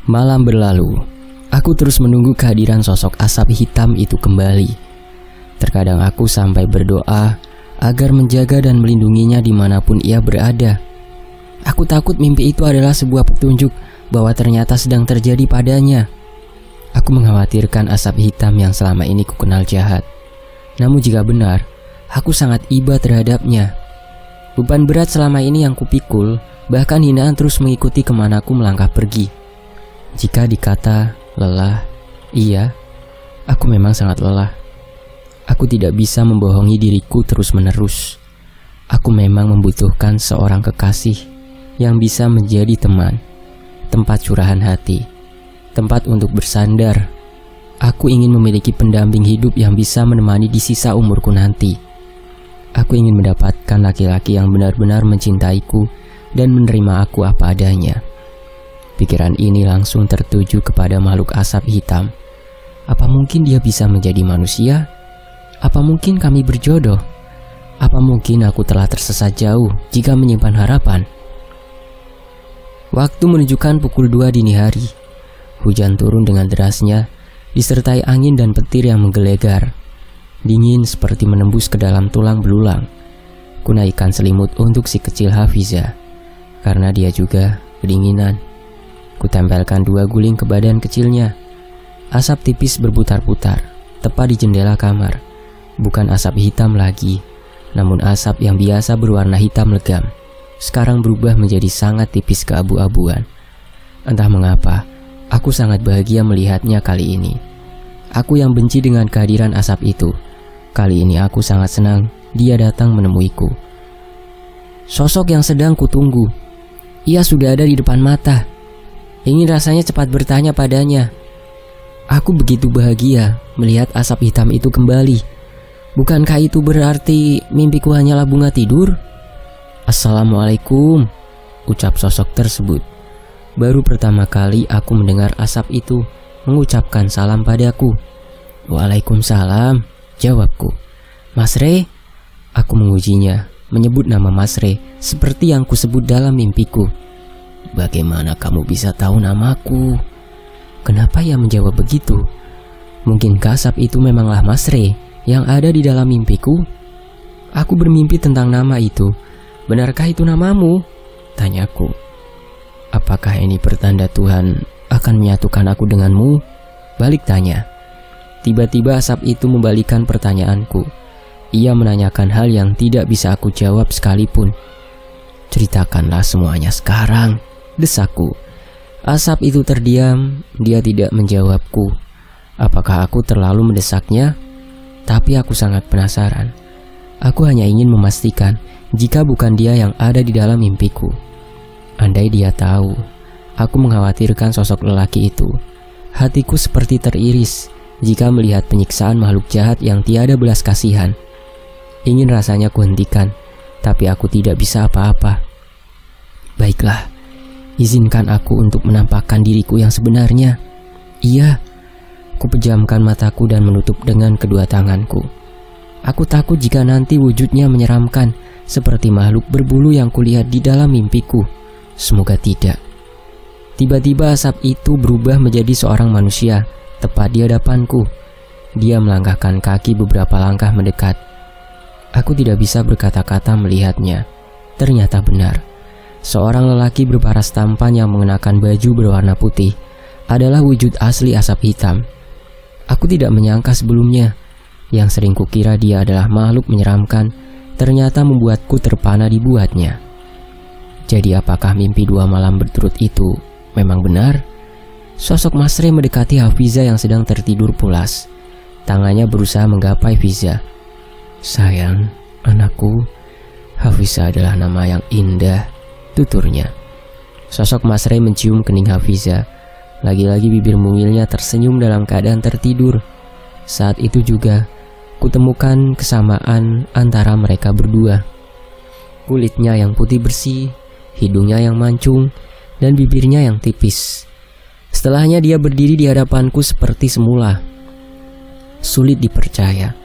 Malam berlalu, aku terus menunggu kehadiran sosok asap hitam itu kembali. Terkadang aku sampai berdoa agar menjaga dan melindunginya dimanapun ia berada. Aku takut mimpi itu adalah sebuah petunjuk bahwa ternyata sedang terjadi padanya. Aku mengkhawatirkan asap hitam yang selama ini kukenal jahat. Namun jika benar, aku sangat iba terhadapnya. Beban berat selama ini yang kupikul, bahkan hinaan terus mengikuti kemana aku melangkah pergi. Jika dikata lelah, iya, aku memang sangat lelah. Aku tidak bisa membohongi diriku terus-menerus. Aku memang membutuhkan seorang kekasih yang bisa menjadi teman, tempat curahan hati, tempat untuk bersandar. Aku ingin memiliki pendamping hidup yang bisa menemani di sisa umurku nanti. Aku ingin mendapatkan laki-laki yang benar-benar mencintaiku dan menerima aku apa adanya. Pikiran ini langsung tertuju kepada makhluk asap hitam. Apa mungkin dia bisa menjadi manusia? Apa mungkin kami berjodoh? Apa mungkin aku telah tersesat jauh jika menyimpan harapan? Waktu menunjukkan pukul 2 dini hari. Hujan turun dengan derasnya, disertai angin dan petir yang menggelegar. Dingin seperti menembus ke dalam tulang belulang. Kunaikkan selimut untuk si kecil Hafiza, karena dia juga kedinginan. Kutempelkan 2 guling ke badan kecilnya. Asap tipis berputar-putar, tepat di jendela kamar. Bukan asap hitam lagi, namun asap yang biasa berwarna hitam legam. Sekarang berubah menjadi sangat tipis keabu-abuan. Entah mengapa, aku sangat bahagia melihatnya kali ini. Aku yang benci dengan kehadiran asap itu. Kali ini aku sangat senang dia datang menemuiku. Sosok yang sedang kutunggu. Ia sudah ada di depan mata. Ingin rasanya cepat bertanya padanya. Aku begitu bahagia melihat asap hitam itu kembali. Bukankah itu berarti mimpiku hanyalah bunga tidur? Assalamualaikum, ucap sosok tersebut. Baru pertama kali aku mendengar asap itu mengucapkan salam padaku. Waalaikumsalam, jawabku. Mas Re? Aku mengujinya, menyebut nama Mas Re seperti yang kusebut dalam mimpiku. Bagaimana kamu bisa tahu namaku? Kenapa ia menjawab begitu? Mungkinkah asap itu memanglah Mas Re yang ada di dalam mimpiku? Aku bermimpi tentang nama itu. Benarkah itu namamu? Tanyaku. Apakah ini pertanda Tuhan akan menyatukan aku denganmu? Balik tanya. Tiba-tiba asap itu membalikan pertanyaanku. Ia menanyakan hal yang tidak bisa aku jawab sekalipun. Ceritakanlah semuanya sekarang, desakku. Asap itu terdiam, dia tidak menjawabku. Apakah aku terlalu mendesaknya? Tapi aku sangat penasaran. Aku hanya ingin memastikan jika bukan dia yang ada di dalam mimpiku. Andai dia tahu, aku mengkhawatirkan sosok lelaki itu. Hatiku seperti teriris jika melihat penyiksaan makhluk jahat yang tiada belas kasihan. Ingin rasanya kuhentikan, tapi aku tidak bisa apa-apa. Baiklah, izinkan aku untuk menampakkan diriku yang sebenarnya. Iya, ku pejamkan mataku dan menutup dengan kedua tanganku. Aku takut jika nanti wujudnya menyeramkan, seperti makhluk berbulu yang kulihat di dalam mimpiku. Semoga tidak. Tiba-tiba asap itu berubah menjadi seorang manusia, tepat di hadapanku. Dia melangkahkan kaki beberapa langkah mendekat. Aku tidak bisa berkata-kata melihatnya. Ternyata benar. Seorang lelaki berparas tampan yang mengenakan baju berwarna putih adalah wujud asli asap hitam. Aku tidak menyangka sebelumnya. Yang sering kukira dia adalah makhluk menyeramkan, ternyata membuatku terpana dibuatnya. Jadi apakah mimpi 2 malam berturut itu memang benar? Sosok Mas Re mendekati Hafiza yang sedang tertidur pulas. Tangannya berusaha menggapai Fiza. Sayang, anakku, Hafiza adalah nama yang indah, tuturnya. Sosok Mas Re mencium kening Hafiza. Lagi-lagi bibir mungilnya tersenyum dalam keadaan tertidur. Saat itu juga kutemukan kesamaan antara mereka berdua. Kulitnya yang putih bersih, hidungnya yang mancung, dan bibirnya yang tipis. Setelahnya dia berdiri di hadapanku seperti semula. Sulit dipercaya.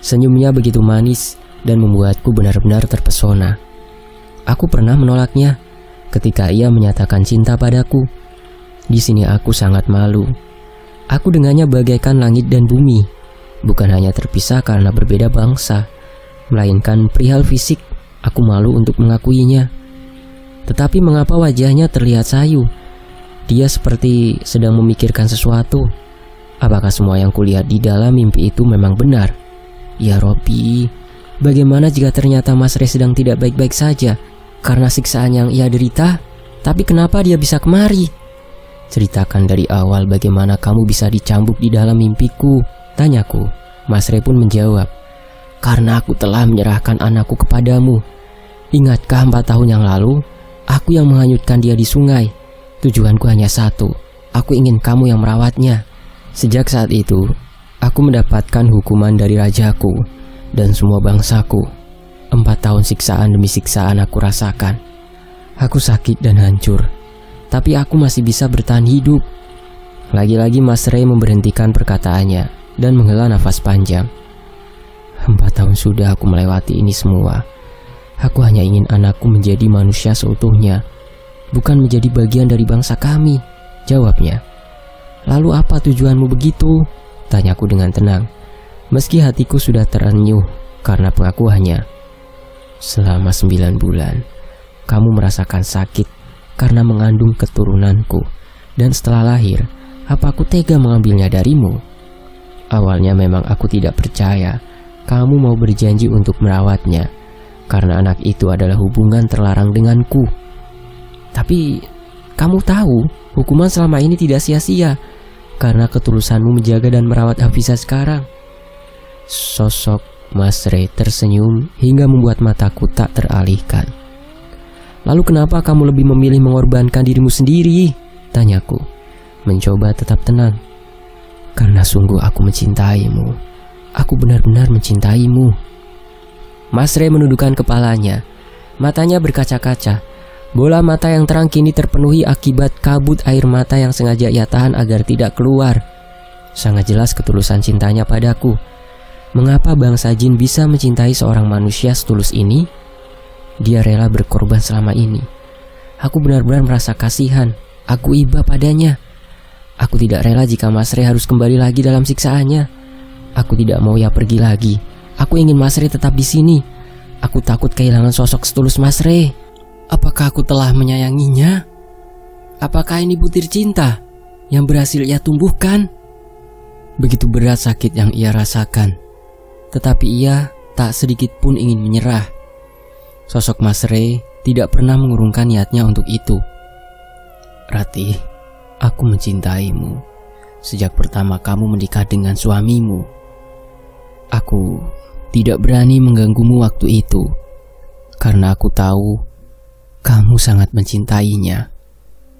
Senyumnya begitu manis dan membuatku benar-benar terpesona. Aku pernah menolaknya ketika ia menyatakan cinta padaku. Di sini aku sangat malu. Aku dengannya bagaikan langit dan bumi. Bukan hanya terpisah karena berbeda bangsa, melainkan perihal fisik. Aku malu untuk mengakuinya. Tetapi mengapa wajahnya terlihat sayu? Dia seperti sedang memikirkan sesuatu. Apakah semua yang kulihat di dalam mimpi itu memang benar? Ya Robby, bagaimana jika ternyata Mas Rey sedang tidak baik-baik saja karena siksaan yang ia derita? Tapi kenapa dia bisa kemari? Ceritakan dari awal bagaimana kamu bisa dicambuk di dalam mimpiku, tanyaku. Mas Rey pun menjawab, karena aku telah menyerahkan anakku kepadamu. Ingatkah 4 tahun yang lalu, aku yang menghanyutkan dia di sungai? Tujuanku hanya satu, aku ingin kamu yang merawatnya. Sejak saat itu, aku mendapatkan hukuman dari rajaku dan semua bangsaku. 4 tahun siksaan demi siksaan aku rasakan. Aku sakit dan hancur, tapi aku masih bisa bertahan hidup. Lagi-lagi Mas Rey memberhentikan perkataannya dan menghela nafas panjang. 4 tahun sudah aku melewati ini semua. Aku hanya ingin anakku menjadi manusia seutuhnya, bukan menjadi bagian dari bangsa kami, jawabnya. Lalu apa tujuanmu begitu? Tanyaku dengan tenang, meski hatiku sudah terenyuh karena pengakuannya. Selama 9 bulan, kamu merasakan sakit karena mengandung keturunanku. Dan setelah lahir, apa aku tega mengambilnya darimu? Awalnya memang aku tidak percaya kamu mau berjanji untuk merawatnya, karena anak itu adalah hubungan terlarang denganku. Tapi kamu tahu, hukuman selama ini tidak sia-sia karena ketulusanmu menjaga dan merawat Hafizah sekarang. Sosok Mas Rey tersenyum hingga membuat mataku tak teralihkan. Lalu kenapa kamu lebih memilih mengorbankan dirimu sendiri? Tanyaku, mencoba tetap tenang. Karena sungguh aku mencintaimu. Aku benar-benar mencintaimu. Mas Rey menundukkan kepalanya. Matanya berkaca-kaca. Bola mata yang terang kini terpenuhi akibat kabut air mata yang sengaja ia tahan agar tidak keluar. Sangat jelas ketulusan cintanya padaku. Mengapa bangsa jin bisa mencintai seorang manusia setulus ini? Dia rela berkorban selama ini. Aku benar-benar merasa kasihan. Aku iba padanya. Aku tidak rela jika Mas Rey harus kembali lagi dalam siksaannya. Aku tidak mau ia pergi lagi. Aku ingin Mas Rey tetap di sini. Aku takut kehilangan sosok setulus Mas Rey. Apakah aku telah menyayanginya? Apakah ini butir cinta yang berhasil ia tumbuhkan? Begitu berat sakit yang ia rasakan, tetapi ia tak sedikit pun ingin menyerah. Sosok Mas Rey tidak pernah mengurungkan niatnya untuk itu. Ratih, aku mencintaimu sejak pertama kamu menikah dengan suamimu. Aku tidak berani mengganggumu waktu itu, karena aku tahu kamu sangat mencintainya.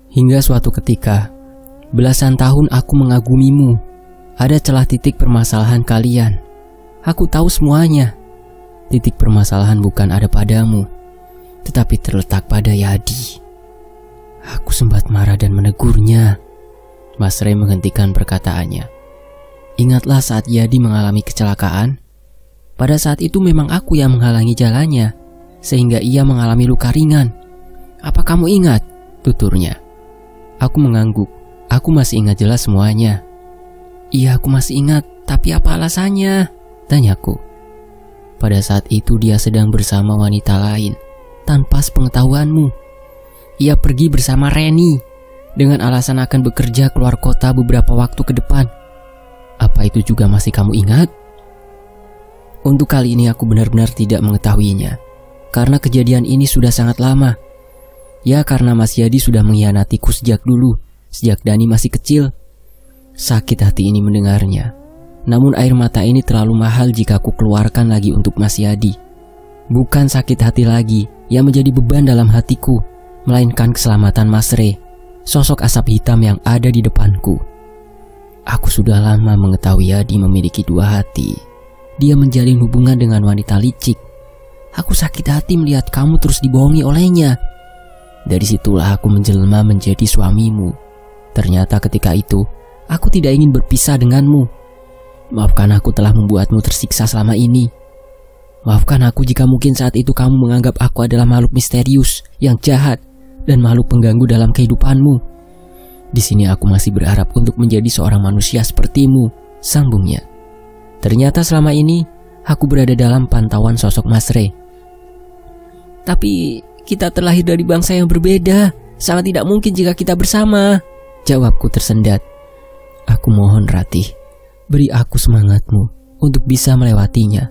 Hingga suatu ketika, belasan tahun aku mengagumimu. Ada celah titik permasalahan kalian. Aku tahu semuanya. Titik permasalahan bukan ada padamu, tetapi terletak pada Yadi. Aku sempat marah dan menegurnya. Mas Rey menghentikan perkataannya. Ingatlah saat Yadi mengalami kecelakaan. Pada saat itu memang aku yang menghalangi jalannya, sehingga ia mengalami luka ringan. Apa kamu ingat? Tuturnya. Aku mengangguk. Aku masih ingat jelas semuanya. Iya, aku masih ingat. Tapi apa alasannya? Tanyaku. Pada saat itu dia sedang bersama wanita lain, tanpa sepengetahuanmu. Ia pergi bersama Reni, dengan alasan akan bekerja keluar kota beberapa waktu ke depan. Apa itu juga masih kamu ingat? Untuk kali ini aku benar-benar tidak mengetahuinya, karena kejadian ini sudah sangat lama. Ya, karena Mas Yadi sudah mengkhianatiku sejak dulu, sejak Dani masih kecil. Sakit hati ini mendengarnya. Namun air mata ini terlalu mahal jika aku keluarkan lagi untuk Mas Yadi. Bukan sakit hati lagi yang menjadi beban dalam hatiku, melainkan keselamatan Mas Rey, sosok asap hitam yang ada di depanku. Aku sudah lama mengetahui Yadi memiliki 2 hati. Dia menjalin hubungan dengan wanita licik. Aku sakit hati melihat kamu terus dibohongi olehnya. Dari situlah aku menjelma menjadi suamimu. Ternyata ketika itu, aku tidak ingin berpisah denganmu. Maafkan aku telah membuatmu tersiksa selama ini. Maafkan aku jika mungkin saat itu kamu menganggap aku adalah makhluk misterius, yang jahat, dan makhluk pengganggu dalam kehidupanmu. Di sini aku masih berharap untuk menjadi seorang manusia sepertimu, sambungnya. Ternyata selama ini aku berada dalam pantauan sosok Mas Rey. Tapi kita terlahir dari bangsa yang berbeda. Sangat tidak mungkin jika kita bersama, jawabku tersendat. Aku mohon Ratih, beri aku semangatmu untuk bisa melewatinya.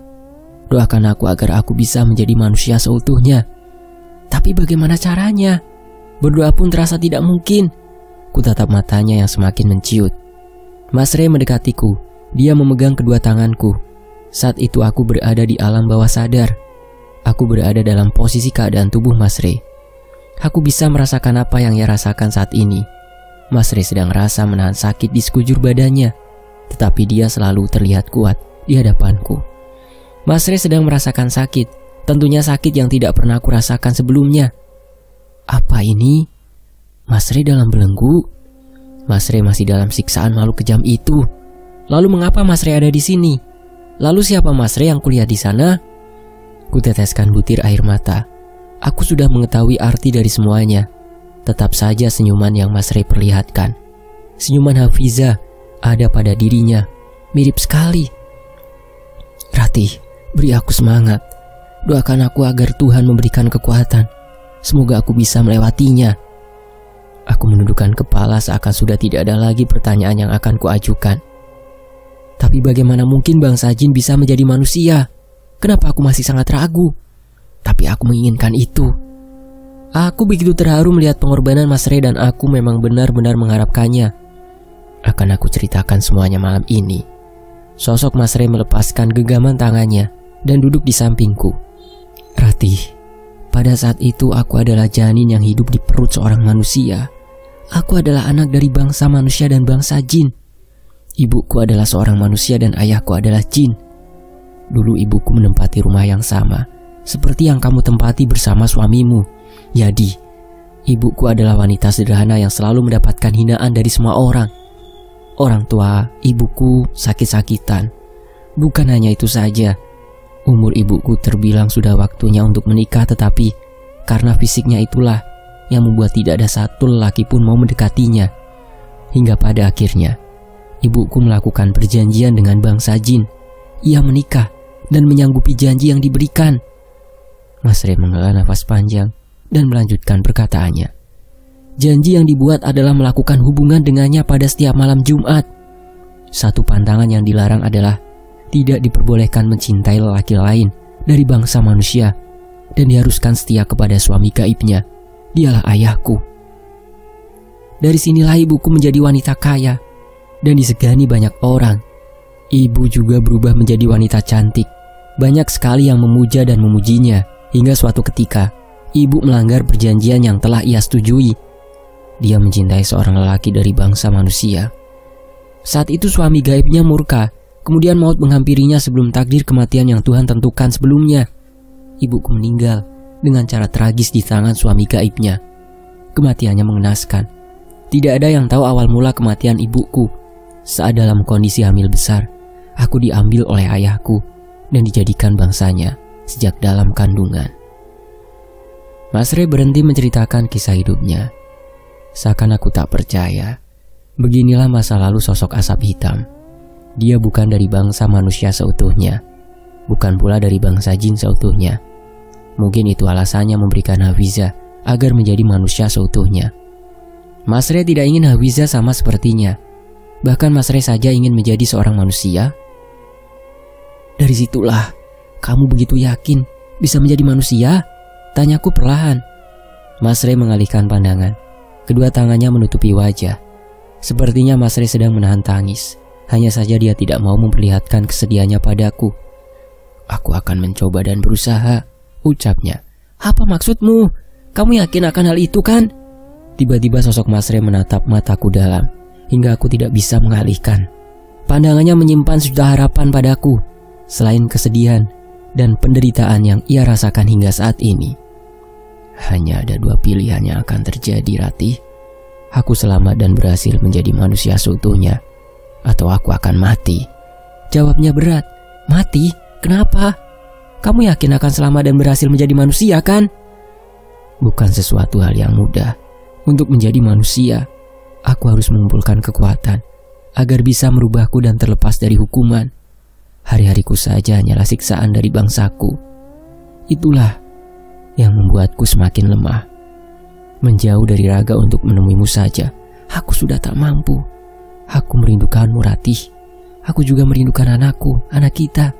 Doakan aku agar aku bisa menjadi manusia seutuhnya. Tapi bagaimana caranya? Berdoa pun terasa tidak mungkin. Ku tatap matanya yang semakin menciut. Mas Rey mendekatiku. Dia memegang kedua tanganku. Saat itu aku berada di alam bawah sadar. Aku berada dalam posisi keadaan tubuh Mas Rey. Aku bisa merasakan apa yang ia rasakan saat ini. Mas Rey sedang rasa menahan sakit di sekujur badannya, tetapi dia selalu terlihat kuat di hadapanku. Mas Rey sedang merasakan sakit, tentunya sakit yang tidak pernah aku rasakan sebelumnya. Apa ini? Mas Rey dalam belenggu? Mas Rey masih dalam siksaan makhluk kejam itu. Lalu mengapa Mas Rey ada di sini? Lalu siapa Mas Rey yang kulihat di sana? Kuteteskan butir air mata. Aku sudah mengetahui arti dari semuanya. Tetap saja senyuman yang Mas Rey perlihatkan. Senyuman Hafiza ada pada dirinya. Mirip sekali. Ratih, beri aku semangat. Doakan aku agar Tuhan memberikan kekuatan. Semoga aku bisa melewatinya. Aku menundukkan kepala seakan sudah tidak ada lagi pertanyaan yang akan kuajukan. Tapi bagaimana mungkin bangsa jin bisa menjadi manusia? Kenapa aku masih sangat ragu? Tapi aku menginginkan itu. Aku begitu terharu melihat pengorbanan Mas Rey dan aku memang benar-benar mengharapkannya. Akan aku ceritakan semuanya malam ini. Sosok Mas Rey melepaskan genggaman tangannya dan duduk di sampingku. Ratih, pada saat itu aku adalah janin yang hidup di perut seorang manusia. Aku adalah anak dari bangsa manusia dan bangsa jin. Ibuku adalah seorang manusia dan ayahku adalah jin. Dulu ibuku menempati rumah yang sama, seperti yang kamu tempati bersama suamimu. Jadi, ibuku adalah wanita sederhana yang selalu mendapatkan hinaan dari semua orang. Orang tua ibuku sakit-sakitan. Bukan hanya itu saja, umur ibuku terbilang sudah waktunya untuk menikah, tetapi karena fisiknya itulah yang membuat tidak ada satu lelaki pun mau mendekatinya. Hingga pada akhirnya ibuku melakukan perjanjian dengan bangsa jin. Ia menikah dan menyanggupi janji yang diberikan. Mas Rey menghela nafas panjang dan melanjutkan perkataannya. Janji yang dibuat adalah melakukan hubungan dengannya pada setiap malam Jumat. Satu pantangan yang dilarang adalah tidak diperbolehkan mencintai lelaki lain dari bangsa manusia dan diharuskan setia kepada suami gaibnya. Dialah ayahku. Dari sinilah ibuku menjadi wanita kaya dan disegani banyak orang. Ibu juga berubah menjadi wanita cantik. Banyak sekali yang memuja dan memujinya. Hingga suatu ketika ibu melanggar perjanjian yang telah ia setujui. Dia mencintai seorang lelaki dari bangsa manusia. Saat itu suami gaibnya murka. Kemudian maut menghampirinya sebelum takdir kematian yang Tuhan tentukan sebelumnya. Ibuku meninggal dengan cara tragis di tangan suami gaibnya. Kematiannya mengenaskan. Tidak ada yang tahu awal mula kematian ibuku. Saat dalam kondisi hamil besar, aku diambil oleh ayahku dan dijadikan bangsanya sejak dalam kandungan. Mas Rey berhenti menceritakan kisah hidupnya. Seakan aku tak percaya. Beginilah masa lalu sosok asap hitam. Dia bukan dari bangsa manusia seutuhnya, bukan pula dari bangsa jin seutuhnya. Mungkin itu alasannya memberikan Hafiza agar menjadi manusia seutuhnya. Mas Rey tidak ingin Hafiza sama sepertinya. Bahkan Mas Rey saja ingin menjadi seorang manusia. Dari situlah kamu begitu yakin bisa menjadi manusia? Tanyaku perlahan. Mas Rey mengalihkan pandangan. Kedua tangannya menutupi wajah. Sepertinya Mas Rey sedang menahan tangis. Hanya saja dia tidak mau memperlihatkan kesedihannya padaku. Aku akan mencoba dan berusaha, ucapnya. Apa maksudmu? Kamu yakin akan hal itu kan? Tiba-tiba sosok Mas Rey menatap mataku dalam, hingga aku tidak bisa mengalihkan. Pandangannya menyimpan sejuta harapan padaku, selain kesedihan dan penderitaan yang ia rasakan hingga saat ini. Hanya ada dua pilihan yang akan terjadi, Ratih. Aku selamat dan berhasil menjadi manusia seutuhnya, atau aku akan mati. Jawabnya berat. Mati? Kenapa? Kamu yakin akan selamat dan berhasil menjadi manusia kan? Bukan sesuatu hal yang mudah untuk menjadi manusia. Aku harus mengumpulkan kekuatan agar bisa merubahku dan terlepas dari hukuman. Hari-hariku saja hanyalah siksaan dari bangsaku. Itulah yang membuatku semakin lemah. Menjauh dari raga untuk menemuimu saja, aku sudah tak mampu. Aku merindukanmu, Ratih. Aku juga merindukan anakku, anak kita.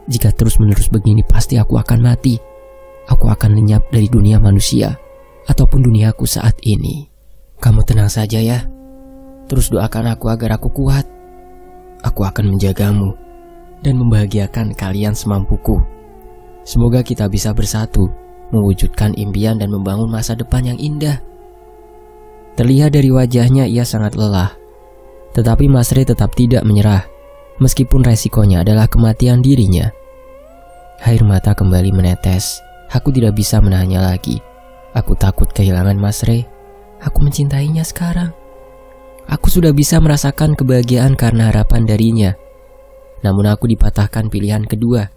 Jika terus-menerus begini, pasti aku akan mati. Aku akan lenyap dari dunia manusia ataupun duniaku saat ini. Kamu tenang saja ya. Terus doakan aku agar aku kuat. Aku akan menjagamu dan membahagiakan kalian semampuku. Semoga kita bisa bersatu, mewujudkan impian dan membangun masa depan yang indah. Terlihat dari wajahnya ia sangat lelah. Tetapi Mas Rey tetap tidak menyerah, meskipun resikonya adalah kematian dirinya. Air mata kembali menetes. Aku tidak bisa menahannya lagi. Aku takut kehilangan Mas Rey. Aku mencintainya sekarang. Aku sudah bisa merasakan kebahagiaan karena harapan darinya. Namun aku dipatahkan pilihan kedua,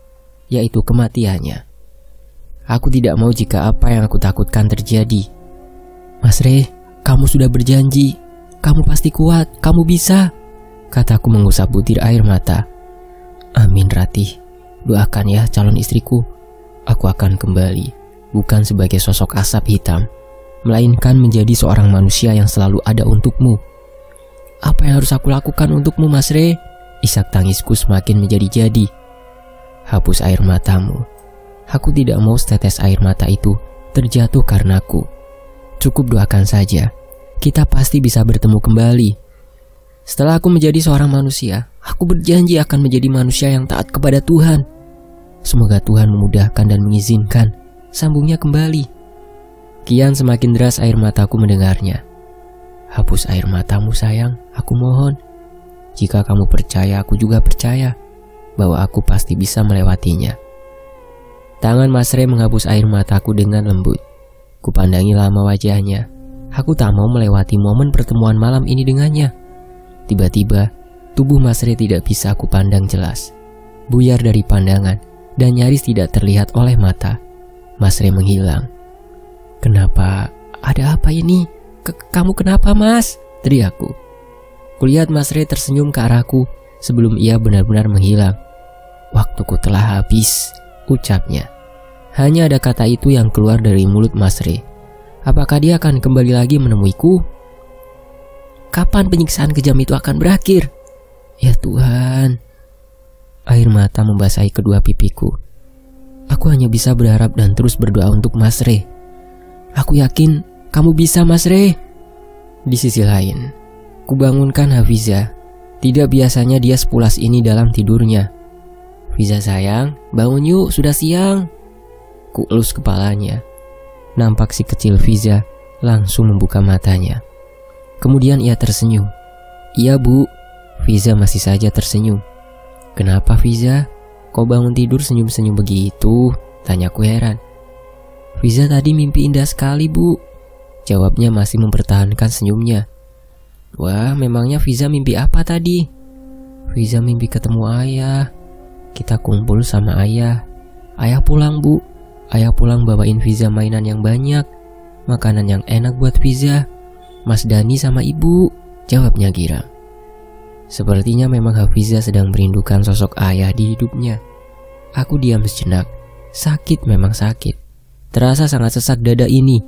yaitu kematiannya. Aku tidak mau jika apa yang aku takutkan terjadi. Mas Rey, kamu sudah berjanji. Kamu pasti kuat, kamu bisa, kataku mengusap butir air mata. Amin, Ratih. Doakan ya calon istriku. Aku akan kembali, bukan sebagai sosok asap hitam, melainkan menjadi seorang manusia yang selalu ada untukmu. Apa yang harus aku lakukan untukmu, Mas Rey? Isak tangisku semakin menjadi-jadi. Hapus air matamu. Aku tidak mau setetes air mata itu terjatuh karenaku. Cukup doakan saja. Kita pasti bisa bertemu kembali. Setelah aku menjadi seorang manusia, aku berjanji akan menjadi manusia yang taat kepada Tuhan. Semoga Tuhan memudahkan dan mengizinkan sambungnya kembali. Kian semakin deras air mataku mendengarnya. Hapus air matamu sayang, aku mohon. Jika kamu percaya, aku juga percaya bahwa aku pasti bisa melewatinya. Tangan Mas Rey menghapus air mataku dengan lembut. Kupandangi lama wajahnya. Aku tak mau melewati momen pertemuan malam ini dengannya. Tiba-tiba, tubuh Mas Rey tidak bisa aku pandang jelas. Buyar dari pandangan dan nyaris tidak terlihat oleh mata. Mas Rey menghilang. Kenapa? Ada apa ini? Kamu kenapa, Mas? Teriakku. Kulihat Mas Rey tersenyum ke arahku sebelum ia benar-benar menghilang. Waktuku telah habis, ucapnya. Hanya ada kata itu yang keluar dari mulut Mas Rey. Apakah dia akan kembali lagi menemuiku? Kapan penyiksaan kejam itu akan berakhir? Ya Tuhan. Air mata membasahi kedua pipiku. Aku hanya bisa berharap dan terus berdoa untuk Mas Rey. Aku yakin kamu bisa, Mas Rey. Di sisi lain, kubangunkan Hafiza. Tidak biasanya dia sepulas ini dalam tidurnya. Fiza sayang, bangun yuk, sudah siang. Kuelus kepalanya. Nampak si kecil Fiza langsung membuka matanya. Kemudian ia tersenyum. Iya bu. Fiza masih saja tersenyum. Kenapa Fiza? Kau bangun tidur senyum-senyum begitu? Tanyaku heran. Fiza tadi mimpi indah sekali bu. Jawabnya masih mempertahankan senyumnya. Wah, memangnya Fiza mimpi apa tadi? Fiza mimpi ketemu ayah. Kita kumpul sama ayah. Ayah pulang bu. Ayah pulang bawain Fiza mainan yang banyak, makanan yang enak buat Fiza. Mas Dani sama ibu, jawabnya girang. Sepertinya memang Hafiza sedang merindukan sosok ayah di hidupnya. Aku diam sejenak. Sakit memang sakit. Terasa sangat sesak dada ini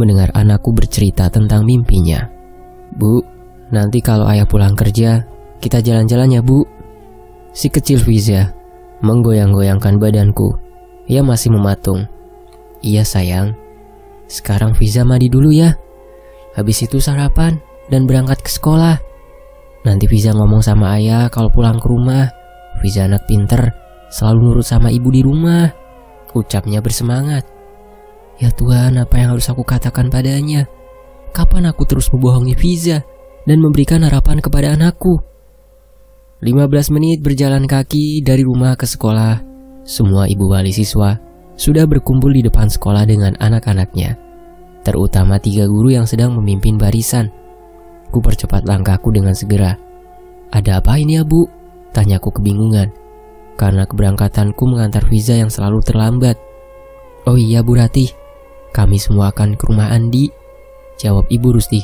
mendengar anakku bercerita tentang mimpinya. Bu, nanti kalau ayah pulang kerja, kita jalan-jalan ya bu. Si kecil Fiza menggoyang-goyangkan badanku. Ia masih mematung. Iya sayang. Sekarang Fiza mandi dulu ya. Habis itu sarapan dan berangkat ke sekolah. Nanti Fiza ngomong sama ayah kalau pulang ke rumah. Fiza anak pinter, selalu nurut sama ibu di rumah, ucapnya bersemangat. Ya Tuhan, apa yang harus aku katakan padanya? Kapan aku terus membohongi Fiza dan memberikan harapan kepada anakku? 15 menit berjalan kaki dari rumah ke sekolah. Semua ibu wali siswa sudah berkumpul di depan sekolah dengan anak-anaknya, terutama 3 guru yang sedang memimpin barisan. Ku percepat langkahku dengan segera. Ada apa ini ya bu? Tanyaku kebingungan, karena keberangkatanku mengantar Fiza yang selalu terlambat. Oh iya Bu Ratih, kami semua akan ke rumah Andi, jawab Ibu Rusti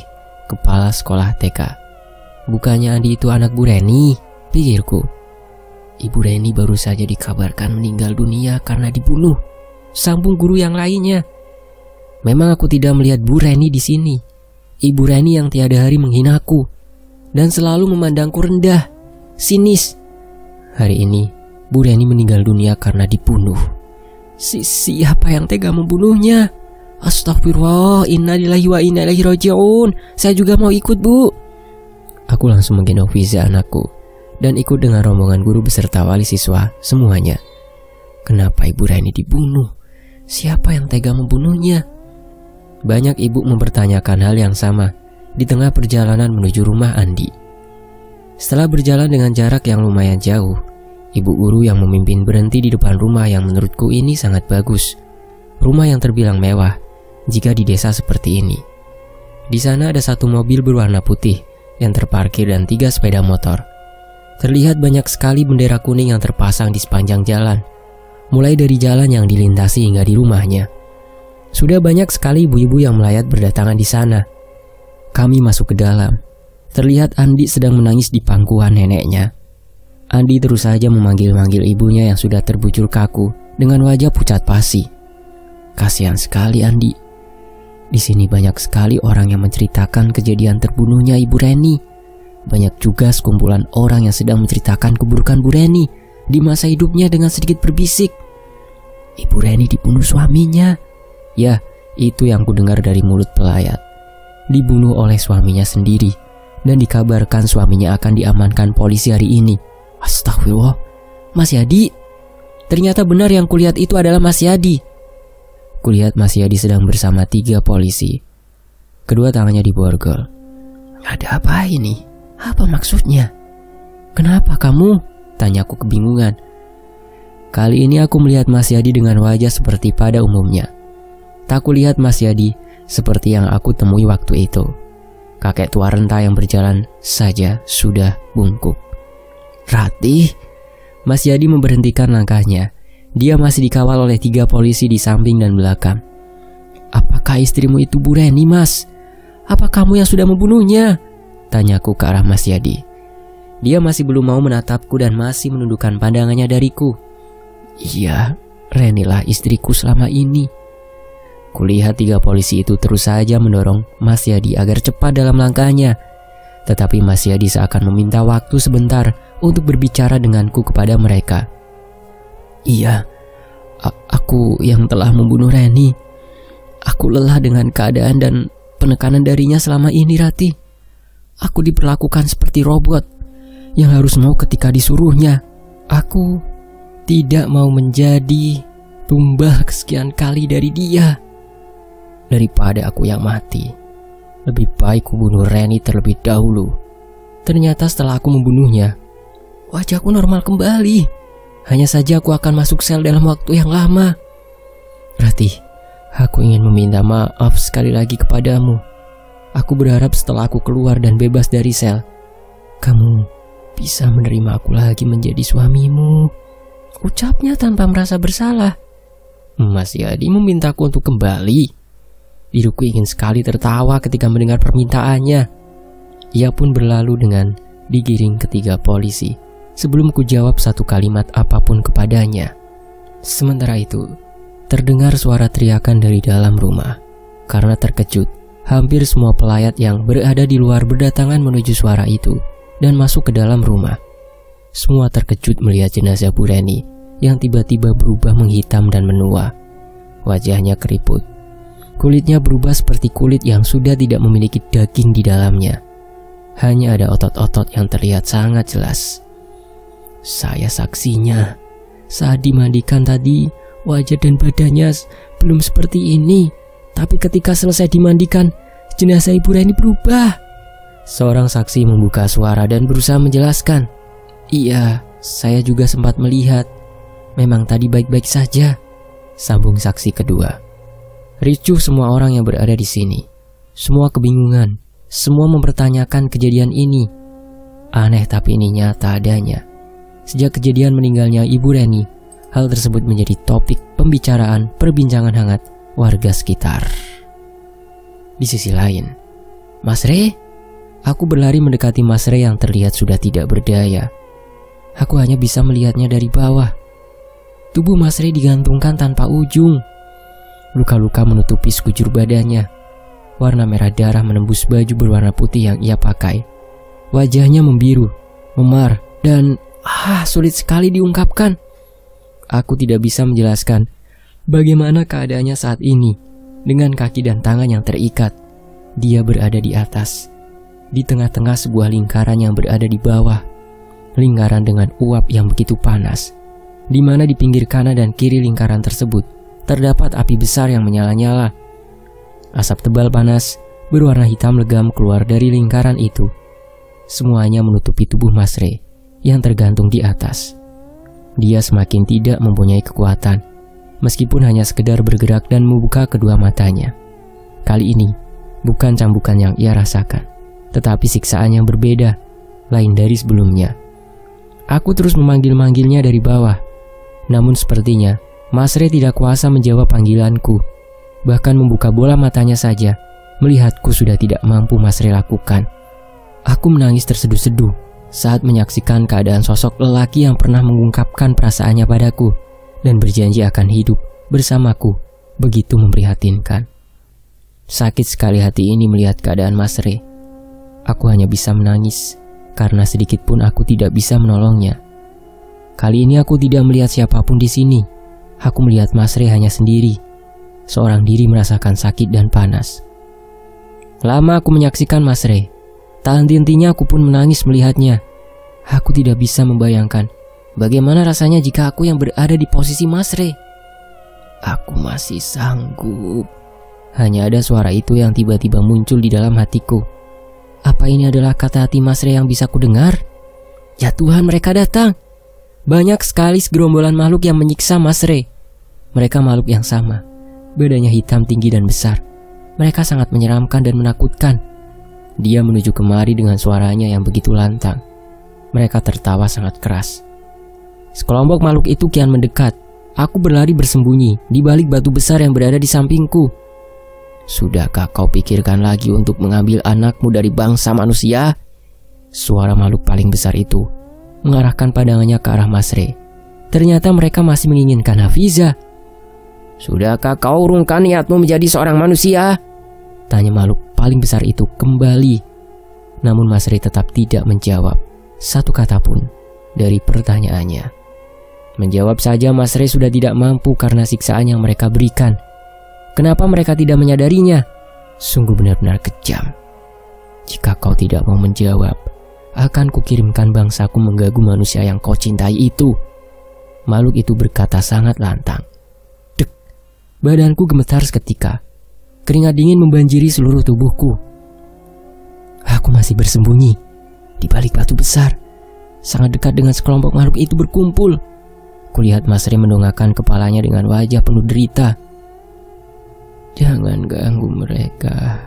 kepala sekolah TK. Bukannya Andi itu anak Bu Reni, pikirku. Ibu Reni baru saja dikabarkan meninggal dunia karena dibunuh, sambung guru yang lainnya. Memang aku tidak melihat Bu Reni di sini. Ibu Reni yang tiada hari menghinaku dan selalu memandangku rendah, sinis. Hari ini Bu Reni meninggal dunia karena dibunuh. Siapa yang tega membunuhnya? Astagfirullah, innalillahi wa inna ilaihi raji'un. Saya juga mau ikut, Bu. Aku langsung menggendong Fiza anakku dan ikut dengan rombongan guru beserta wali siswa semuanya. Kenapa Ibu Reni dibunuh? Siapa yang tega membunuhnya? Banyak ibu mempertanyakan hal yang sama di tengah perjalanan menuju rumah Andi. Setelah berjalan dengan jarak yang lumayan jauh, ibu guru yang memimpin berhenti di depan rumah yang menurutku ini sangat bagus. Rumah yang terbilang mewah jika di desa seperti ini. Di sana ada satu mobil berwarna putih yang terparkir dan 3 sepeda motor. Terlihat banyak sekali bendera kuning yang terpasang di sepanjang jalan, mulai dari jalan yang dilintasi hingga di rumahnya. Sudah banyak sekali ibu-ibu yang melayat berdatangan di sana. Kami masuk ke dalam. Terlihat Andi sedang menangis di pangkuan neneknya. Andi terus saja memanggil-manggil ibunya yang sudah terbujur kaku dengan wajah pucat pasi. Kasihan sekali Andi. Di sini banyak sekali orang yang menceritakan kejadian terbunuhnya Ibu Reni. Banyak juga sekumpulan orang yang sedang menceritakan keburukan Bu Reni di masa hidupnya dengan sedikit berbisik. Ibu Reni dibunuh suaminya. Ya, itu yang kudengar dari mulut pelayat. Dibunuh oleh suaminya sendiri dan dikabarkan suaminya akan diamankan polisi hari ini. Astagfirullah, Mas Yadi. Ternyata benar yang kulihat itu adalah Mas Yadi. Kulihat Mas Yadi sedang bersama 3 polisi. Kedua tangannya diborgol. Ada apa ini? Apa maksudnya? Kenapa kamu? Tanyaku kebingungan. Kali ini aku melihat Mas Yadi dengan wajah seperti pada umumnya. Tak kulihat Mas Yadi seperti yang aku temui waktu itu. Kakek tua renta yang berjalan saja sudah bungkuk. Ratih, Mas Yadi memberhentikan langkahnya. Dia masih dikawal oleh 3 polisi di samping dan belakang. Apakah istrimu itu Bu Reni, Mas? Apa kamu yang sudah membunuhnya? Tanyaku ke arah Mas Yadi. Dia masih belum mau menatapku dan masih menundukkan pandangannya dariku. Iya, Reni lah istriku selama ini. Kulihat 3 polisi itu terus saja mendorong Mas Yadi agar cepat dalam langkahnya. Tetapi Mas Yadi seakan meminta waktu sebentar untuk berbicara denganku kepada mereka. Iya, aku yang telah membunuh Reni. Aku lelah dengan keadaan dan penekanan darinya selama ini, Rati. Aku diperlakukan seperti robot yang harus mau ketika disuruhnya. Aku tidak mau menjadi tumbal kesekian kali dari dia. Daripada aku yang mati, lebih baik ku bunuh Reni terlebih dahulu. Ternyata setelah aku membunuhnya, wajahku normal kembali. Hanya saja aku akan masuk sel dalam waktu yang lama. Rati, aku ingin meminta maaf sekali lagi kepadamu. Aku berharap setelah aku keluar dan bebas dari sel, kamu bisa menerima aku lagi menjadi suamimu. Ucapnya tanpa merasa bersalah. Mas Yadi memintaku untuk kembali. Diriku ingin sekali tertawa ketika mendengar permintaannya. Ia pun berlalu dengan digiring ke 3 polisi sebelum ku jawab satu kalimat apapun kepadanya. Sementara itu, terdengar suara teriakan dari dalam rumah. Karena terkejut, hampir semua pelayat yang berada di luar berdatangan menuju suara itu dan masuk ke dalam rumah. Semua terkejut melihat jenazah Bu Reni yang tiba-tiba berubah menghitam dan menua. Wajahnya keriput. Kulitnya berubah seperti kulit yang sudah tidak memiliki daging di dalamnya. Hanya ada otot-otot yang terlihat sangat jelas. Saya saksinya. Saat dimandikan tadi, wajah dan badannya belum seperti ini. Tapi ketika selesai dimandikan, jenazah Ibu Reni berubah. Seorang saksi membuka suara dan berusaha menjelaskan. Iya, saya juga sempat melihat. Memang tadi baik-baik saja, sambung saksi kedua. Ricuh semua orang yang berada di sini. Semua kebingungan. Semua mempertanyakan kejadian ini. Aneh tapi ini nyata adanya. Sejak kejadian meninggalnya Ibu Reni, hal tersebut menjadi topik pembicaraan perbincangan hangat warga sekitar. Di sisi lain, Mas Re? Aku berlari mendekati Mas Re yang terlihat sudah tidak berdaya. Aku hanya bisa melihatnya dari bawah. Tubuh Mas Re digantungkan tanpa ujung. Luka-luka menutupi sekujur badannya. Warna merah darah menembus baju berwarna putih yang ia pakai. Wajahnya membiru, memar, dan sulit sekali diungkapkan. Aku tidak bisa menjelaskan bagaimana keadaannya saat ini. Dengan kaki dan tangan yang terikat, dia berada di atas, di tengah-tengah sebuah lingkaran yang berada di bawah. Lingkaran dengan uap yang begitu panas, di mana di pinggir kanan dan kiri lingkaran tersebut terdapat api besar yang menyala-nyala. Asap tebal panas berwarna hitam legam keluar dari lingkaran itu. Semuanya menutupi tubuh Mas Re yang tergantung di atas. Dia semakin tidak mempunyai kekuatan, meskipun hanya sekedar bergerak dan membuka kedua matanya. Kali ini bukan cambukan yang ia rasakan, tetapi siksaan yang berbeda, lain dari sebelumnya. Aku terus memanggil-manggilnya dari bawah, namun sepertinya Mas Re tidak kuasa menjawab panggilanku. Bahkan membuka bola matanya saja, melihatku sudah tidak mampu Mas Re lakukan. Aku menangis terseduh-seduh saat menyaksikan keadaan sosok lelaki yang pernah mengungkapkan perasaannya padaku dan berjanji akan hidup bersamaku. Begitu memprihatinkan. Sakit sekali hati ini melihat keadaan Mas Re. Aku hanya bisa menangis karena sedikit pun aku tidak bisa menolongnya. Kali ini aku tidak melihat siapapun di sini. Aku melihat Mas Re hanya sendiri, seorang diri merasakan sakit dan panas. Lama aku menyaksikan Mas Re. Tak henti-hentinya aku pun menangis melihatnya. Aku tidak bisa membayangkan bagaimana rasanya jika aku yang berada di posisi Mas Re. Aku masih sanggup. Hanya ada suara itu yang tiba-tiba muncul di dalam hatiku. Apa ini adalah kata hati Mas Re yang bisa ku dengar? Ya Tuhan, mereka datang. Banyak sekali segerombolan makhluk yang menyiksa Mas Re. Mereka makhluk yang sama. Badannya hitam, tinggi dan besar. Mereka sangat menyeramkan dan menakutkan. Dia menuju kemari dengan suaranya yang begitu lantang. Mereka tertawa sangat keras. Sekelompok makhluk itu kian mendekat. Aku berlari bersembunyi di balik batu besar yang berada di sampingku. Sudahkah kau pikirkan lagi untuk mengambil anakmu dari bangsa manusia? Suara makhluk paling besar itu mengarahkan pandangannya ke arah Mas Re. Ternyata mereka masih menginginkan Hafiza. Sudahkah kau urungkan niatmu menjadi seorang manusia? Tanya makhluk paling besar itu kembali. Namun Mas Re tetap tidak menjawab satu kata pun dari pertanyaannya. Menjawab saja Mas Re sudah tidak mampu karena siksaan yang mereka berikan. Kenapa mereka tidak menyadarinya? Sungguh benar-benar kejam. Jika kau tidak mau menjawab, akan kukirimkan bangsaku mengganggu manusia yang kau cintai itu. Makhluk itu berkata sangat lantang. Dek, badanku gemetar seketika. Keringat dingin membanjiri seluruh tubuhku. Aku masih bersembunyi di balik batu besar. Sangat dekat dengan sekelompok makhluk itu berkumpul. Kulihat Mas Re mendongakkan kepalanya dengan wajah penuh derita. Jangan ganggu mereka.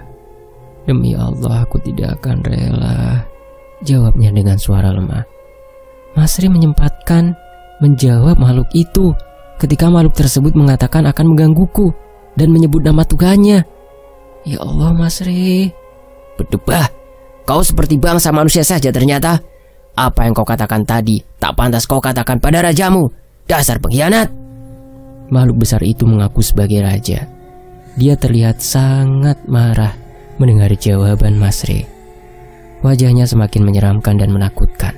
Demi Allah aku tidak akan rela. Jawabnya dengan suara lemah. Mas Re menyempatkan menjawab makhluk itu ketika makhluk tersebut mengatakan akan menggangguku dan menyebut nama Tuhannya. Ya Allah Mas Re. Berdebah, kau seperti bangsa manusia saja ternyata. Apa yang kau katakan tadi tak pantas kau katakan pada rajamu. Dasar pengkhianat. Makhluk besar itu mengaku sebagai raja. Dia terlihat sangat marah mendengar jawaban Mas Re. Wajahnya semakin menyeramkan dan menakutkan.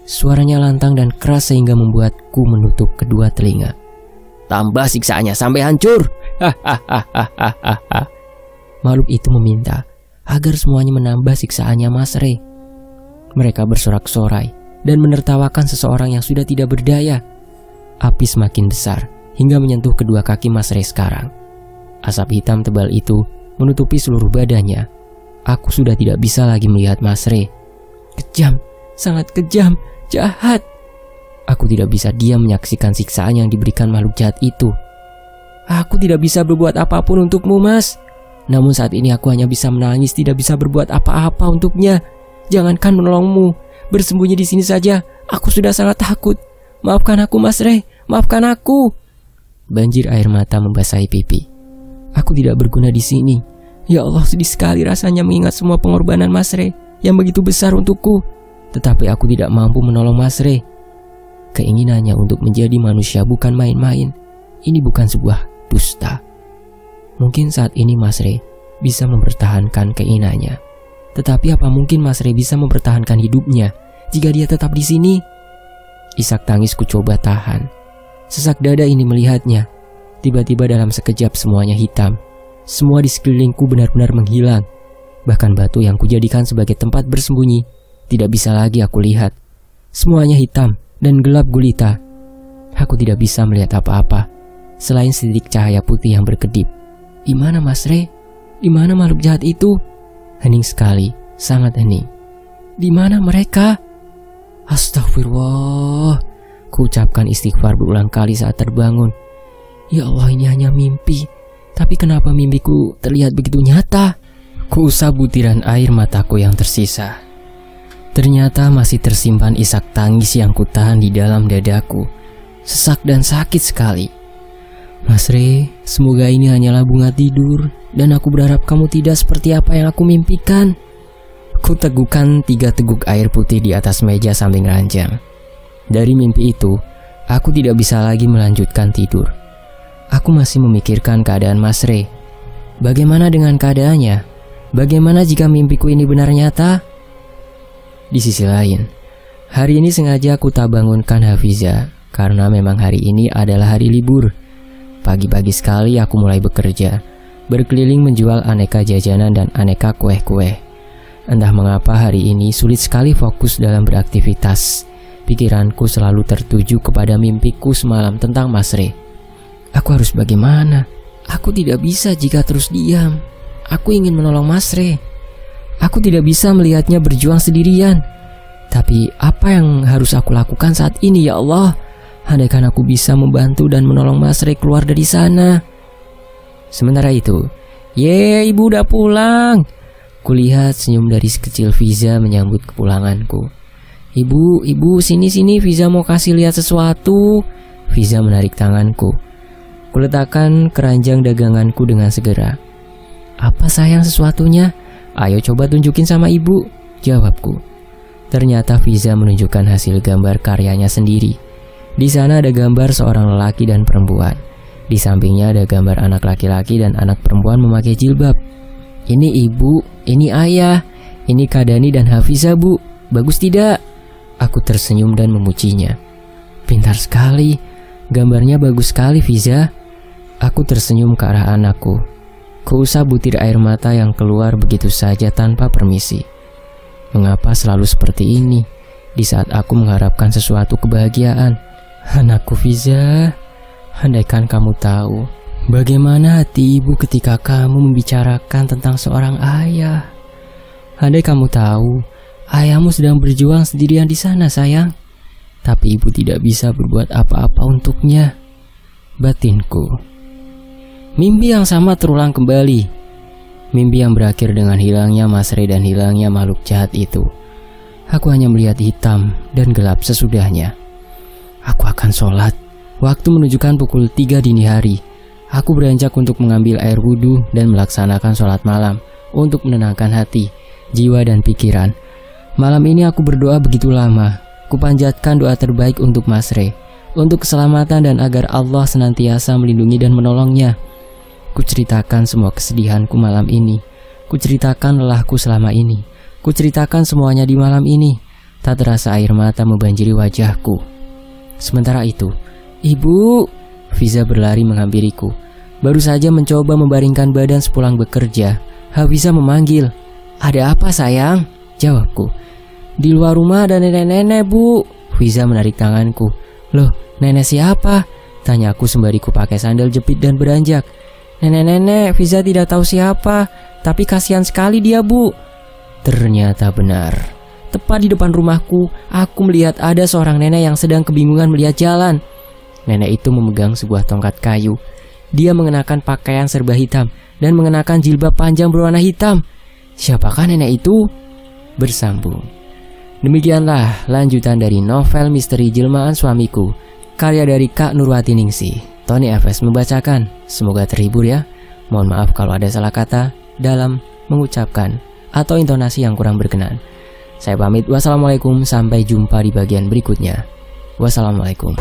Suaranya lantang dan keras sehingga membuatku menutup kedua telinga. Tambah siksaannya sampai hancur. Makhluk itu meminta agar semuanya menambah siksaannya Mas Re. Mereka bersorak-sorai dan menertawakan seseorang yang sudah tidak berdaya. Api semakin besar hingga menyentuh kedua kaki Mas Re sekarang. Asap hitam tebal itu menutupi seluruh badannya. Aku sudah tidak bisa lagi melihat Mas Re. Kejam, sangat kejam, jahat. Aku tidak bisa diam menyaksikan siksaan yang diberikan makhluk jahat itu. Aku tidak bisa berbuat apapun untukmu, Mas. Namun saat ini aku hanya bisa menangis, tidak bisa berbuat apa-apa untuknya. Jangankan menolongmu, bersembunyi di sini saja. Aku sudah sangat takut. Maafkan aku, Mas Re. Maafkan aku. Banjir air mata membasahi pipi. Aku tidak berguna di sini. Ya Allah, sedih sekali rasanya mengingat semua pengorbanan Mas Re yang begitu besar untukku. Tetapi aku tidak mampu menolong Mas Re. Keinginannya untuk menjadi manusia bukan main-main. Ini bukan sebuah dusta. Mungkin saat ini Mas Re bisa mempertahankan keinginannya. Tetapi apa mungkin Mas Re bisa mempertahankan hidupnya jika dia tetap di sini? Isak tangisku coba tahan. Sesak dada ini melihatnya. Tiba-tiba dalam sekejap semuanya hitam. Semua di sekelilingku benar-benar menghilang. Bahkan batu yang kujadikan sebagai tempat bersembunyi tidak bisa lagi aku lihat. Semuanya hitam dan gelap gulita. Aku tidak bisa melihat apa-apa selain setitik cahaya putih yang berkedip. Di mana Mas Re? Di mana makhluk jahat itu? Hening sekali, sangat hening. Di mana mereka? Astagfirullah. Ku ucapkan istighfar berulang kali saat terbangun. Ya Allah, ini hanya mimpi. Tapi kenapa mimpiku terlihat begitu nyata? Ku usap butiran air mataku yang tersisa. Ternyata masih tersimpan isak tangis yang kutahan di dalam dadaku. Sesak dan sakit sekali. Mas Re, semoga ini hanyalah bunga tidur, dan aku berharap kamu tidak seperti apa yang aku mimpikan. Ku teguhkan 3 teguk air putih di atas meja samping ranjang. Dari mimpi itu, aku tidak bisa lagi melanjutkan tidur. Aku masih memikirkan keadaan Mas Re. Bagaimana dengan keadaannya? Bagaimana jika mimpiku ini benar nyata? Di sisi lain, hari ini sengaja aku tak bangunkan Hafiza karena memang hari ini adalah hari libur. Pagi-pagi sekali aku mulai bekerja, berkeliling menjual aneka jajanan dan aneka kue-kue. Entah mengapa hari ini sulit sekali fokus dalam beraktivitas. Pikiranku selalu tertuju kepada mimpiku semalam tentang Mas Re. Aku harus bagaimana? Aku tidak bisa jika terus diam. Aku ingin menolong Mas Re. Aku tidak bisa melihatnya berjuang sendirian. Tapi apa yang harus aku lakukan saat ini ya Allah? Andaikan aku bisa membantu dan menolong Mas Re keluar dari sana. Sementara itu, "Ye, ibu udah pulang." Kulihat senyum dari sekecil Fiza menyambut kepulanganku. Ibu, sini, Fiza mau kasih lihat sesuatu." Fiza menarik tanganku. Kuletakkan keranjang daganganku dengan segera. "Apa sayang sesuatunya? Ayo coba tunjukin sama ibu," jawabku. Ternyata Fiza menunjukkan hasil gambar karyanya sendiri. Di sana ada gambar seorang lelaki dan perempuan. Di sampingnya ada gambar anak laki-laki dan anak perempuan memakai jilbab. "Ini ibu, ini ayah, ini Kak Dani dan Hafiza, Bu. Bagus tidak?" Aku tersenyum dan memujinya. "Pintar sekali. Gambarnya bagus sekali, Fiza." Aku tersenyum ke arah anakku. Kuusap butir air mata yang keluar begitu saja tanpa permisi. Mengapa selalu seperti ini di saat aku mengharapkan sesuatu kebahagiaan? Anakku Fiza, andaikan kamu tahu bagaimana hati ibu ketika kamu membicarakan tentang seorang ayah. Andai kamu tahu ayahmu sedang berjuang sendirian di sana, sayang. Tapi ibu tidak bisa berbuat apa-apa untuknya. Batinku. Mimpi yang sama terulang kembali. Mimpi yang berakhir dengan hilangnya Mas Re dan hilangnya makhluk jahat itu. Aku hanya melihat hitam dan gelap sesudahnya. Aku akan sholat. Waktu menunjukkan pukul 3 dini hari. Aku beranjak untuk mengambil air wudhu dan melaksanakan sholat malam untuk menenangkan hati, jiwa dan pikiran. Malam ini aku berdoa begitu lama. Kupanjatkan doa terbaik untuk Mas Re, untuk keselamatan dan agar Allah senantiasa melindungi dan menolongnya. Kuceritakan semua kesedihanku malam ini. Kuceritakan lelahku selama ini. Kuceritakan semuanya di malam ini. Tak terasa air mata membanjiri wajahku. Sementara itu, "Ibu!" Fiza berlari menghampiriku. Baru saja mencoba membaringkan badan sepulang bekerja, Hafiza memanggil. "Ada apa sayang?" jawabku. "Di luar rumah ada nenek-nenek, Bu." Fiza menarik tanganku. "Loh, nenek siapa?" tanyaku sembari ku pakai sandal jepit dan beranjak. "Nenek-nenek, Fiza tidak tahu siapa, tapi kasihan sekali dia, Bu." Ternyata benar. Tepat di depan rumahku, aku melihat ada seorang nenek yang sedang kebingungan melihat jalan. Nenek itu memegang sebuah tongkat kayu. Dia mengenakan pakaian serba hitam dan mengenakan jilbab panjang berwarna hitam. Siapakah nenek itu? Bersambung. Demikianlah lanjutan dari novel Misteri Jelmaan Suamiku, karya dari Kak Nurwati Ningsih. Tony FS membacakan. Semoga terhibur ya. Mohon maaf kalau ada salah kata. dalam mengucapkan atau intonasi yang kurang berkenan. Saya pamit, wassalamualaikum, sampai jumpa di bagian berikutnya. Wassalamualaikum.